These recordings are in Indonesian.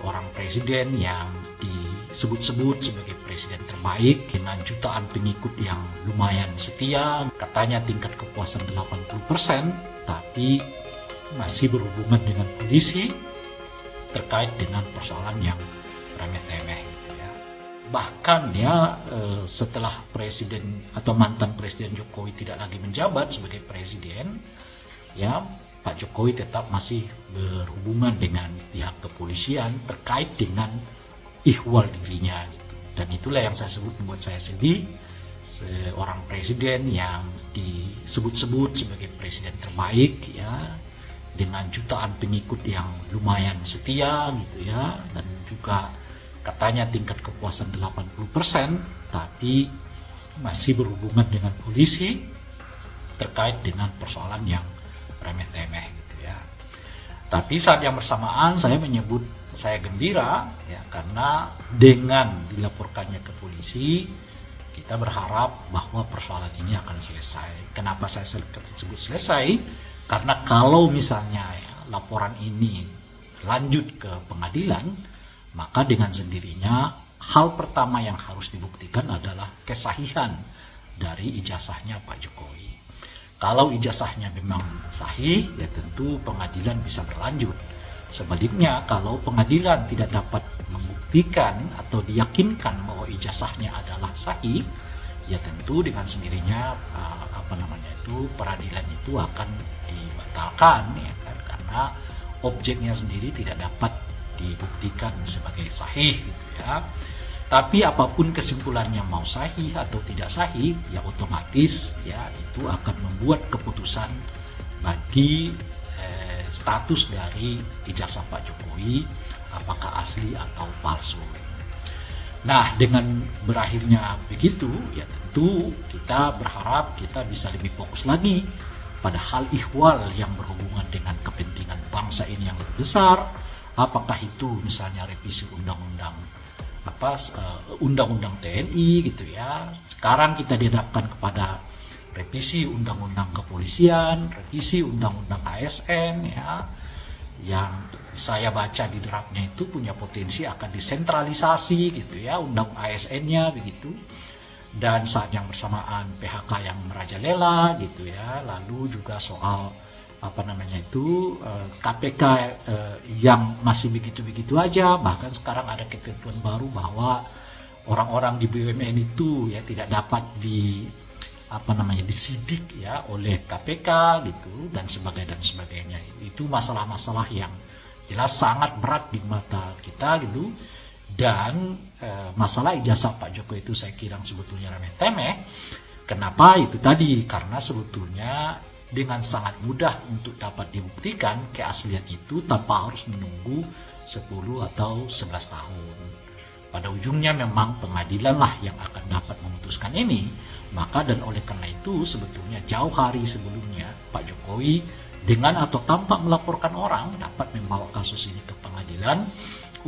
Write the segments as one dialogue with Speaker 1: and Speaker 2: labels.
Speaker 1: seorang presiden yang disebut-sebut sebagai presiden terbaik dengan jutaan pengikut yang lumayan setia, katanya tingkat kepuasan 80%, tapi masih berhubungan dengan polisi terkait dengan persoalan yang remeh-temeh gitu ya. Bahkan ya setelah presiden atau mantan presiden Jokowi tidak lagi menjabat sebagai presiden, ya Pak Jokowi tetap masih berhubungan dengan pihak kepolisian terkait dengan ihwal dirinya gitu. Dan itulah yang saya sebut membuat saya sedih, seorang presiden yang disebut-sebut sebagai presiden terbaik ya, dengan jutaan pengikut yang lumayan setia gitu ya, dan juga katanya tingkat kepuasan 80%, tapi masih berhubungan dengan polisi terkait dengan persoalan yang remeh-temeh gitu ya. Tapi saat yang bersamaan saya gembira ya, karena dengan dilaporkannya ke polisi, kita berharap bahwa persoalan ini akan selesai. Kenapa saya sebut selesai? Karena kalau misalnya ya, laporan ini lanjut ke pengadilan, maka dengan sendirinya hal pertama yang harus dibuktikan adalah kesahihan dari ijazahnya Pak Jokowi. Kalau ijazahnya memang sahih, ya tentu pengadilan bisa berlanjut. Sebaliknya, kalau pengadilan tidak dapat membuktikan atau diyakinkan bahwa ijazahnya adalah sahih, ya tentu dengan sendirinya peradilan itu akan dibatalkan ya kan, karena objeknya sendiri tidak dapat dibuktikan sebagai sahih gitu ya. Tapi apapun kesimpulannya, mau sahih atau tidak sahih, ya otomatis ya itu akan membuat keputusan bagi status dari ijazah Pak Jokowi apakah asli atau palsu. Nah, dengan berakhirnya begitu, ya tentu kita berharap kita bisa lebih fokus lagi pada hal ihwal yang berhubungan dengan kepentingan bangsa ini yang lebih besar. Apakah itu misalnya revisi undang-undang TNI gitu ya. Sekarang kita dihadapkan kepada revisi undang-undang kepolisian, revisi undang-undang ASN ya, yang saya baca di draftnya itu punya potensi akan disentralisasi gitu ya, undang ASN-nya begitu. Dan saat yang bersamaan PHK yang merajalela gitu ya, lalu juga soal KPK yang masih begitu-begitu aja. Bahkan sekarang ada ketentuan baru bahwa orang-orang di BUMN itu ya tidak dapat disidik ya oleh KPK gitu dan sebagainya. Itu masalah-masalah yang jelas sangat berat di mata kita gitu. Dan masalah ijazah Pak Jokowi itu saya kira sebetulnya remeh-temeh. Kenapa? Itu tadi, karena sebetulnya dengan sangat mudah untuk dapat dibuktikan keaslian itu tanpa harus menunggu 10 atau 11 tahun. Pada ujungnya memang pengadilan lah yang akan dapat memutuskan ini. Maka dan oleh karena itu sebetulnya jauh hari sebelumnya Pak Jokowi dengan atau tanpa melaporkan orang dapat membawa kasus ini ke pengadilan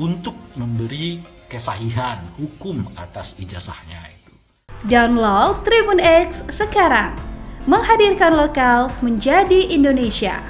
Speaker 1: untuk memberi kesahihan hukum atas ijazahnya itu.
Speaker 2: Download Tribun X sekarang, menghadirkan lokal menjadi Indonesia.